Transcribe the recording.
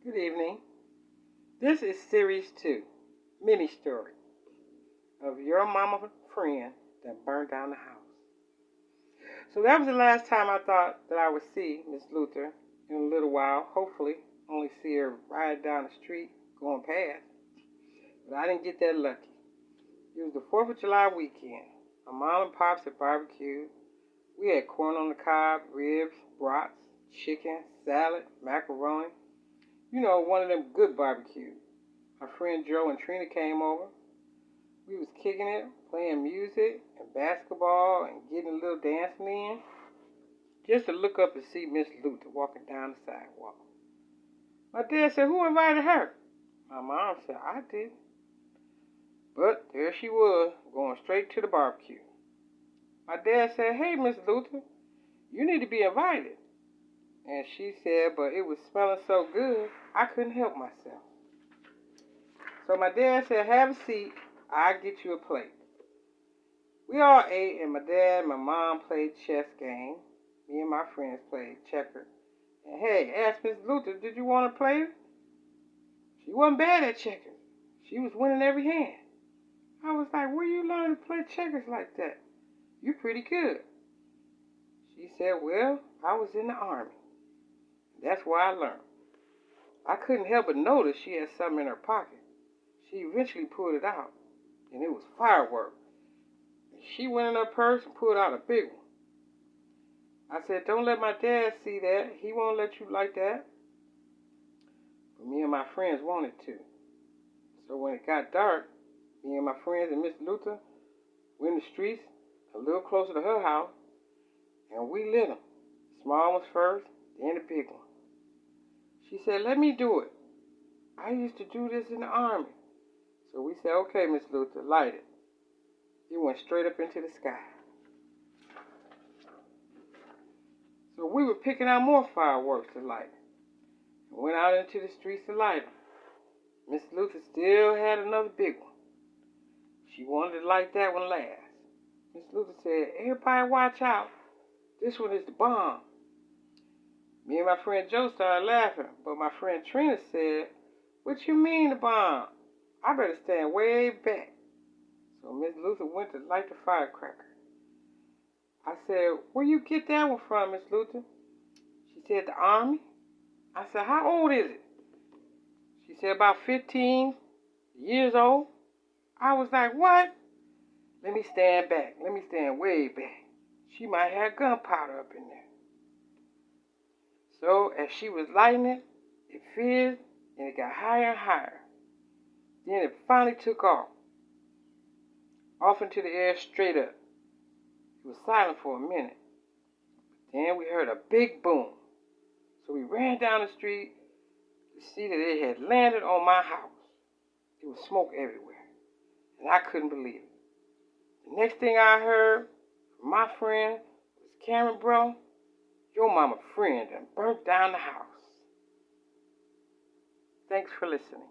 Good evening. This is Series 2, mini story of your mama friend that burned down the house. So that was the last time I thought that I would see Miss Luther in a little while. Hopefully, only see her ride down the street going past. But I didn't get that lucky. It was the 4th of July weekend. My mom and pops had barbecued. We had corn on the cob, ribs, brats, chicken, salad, macaroni. You know, one of them good barbecues. My friend Joe and Trina came over. We was kicking it, playing music and basketball and getting a little dancing in. Just to look up and see Miss Luther walking down the sidewalk. My dad said, "Who invited her?" My mom said, "I did." But there she was, going straight to the barbecue. My dad said, "Hey, Miss Luther, you need to be invited." And she said, but it was smelling so good, I couldn't help myself. So my dad said, "Have a seat. I'll get you a plate." We all ate, and my dad and my mom played chess game. Me and my friends played checkers. And hey, asked Miss Luther, "Did you want to play?" She wasn't bad at checkers. She was winning every hand. I was like, "Where you learn to play checkers like that? You pretty good." She said, "Well, I was in the Army. That's where I learned." I couldn't help but notice she had something in her pocket. She eventually pulled it out, and it was fireworks. She went in her purse and pulled out a big one. I said, "Don't let my dad see that. He won't let you like that." But me and my friends wanted to. So when it got dark, me and my friends and Miss Luther went in the streets a little closer to her house, and we lit them. Small ones first, then the big one. She said, "Let me do it. I used to do this in the Army." So we said, "Okay, Miss Luther, light it." It went straight up into the sky. So we were picking out more fireworks to light. And went out into the streets to light them. Miss Luther still had another big one. She wanted to light that one last. Miss Luther said, "Everybody watch out. This one is the bomb." Me and my friend Joe started laughing, but my friend Trina said, "What you mean the bomb? I better stand way back." So Miss Luther went to light the firecracker. I said, "Where you get that one from, Miss Luther?" She said, "The Army." I said, "How old is it?" She said, "About 15 years old." I was like, "What?" Let me stand back. Let me stand way back. She might have gunpowder up in there. So as she was lighting it, it fizzed and it got higher and higher. Then it finally took off into the air straight up. It was silent for a minute. Then we heard a big boom. So we ran down the street to see that it had landed on my house. There was smoke everywhere, and I couldn't believe it. The next thing I heard from my friend was, "Cameron, bro, your mama friend done burnt down the house." Thanks for listening.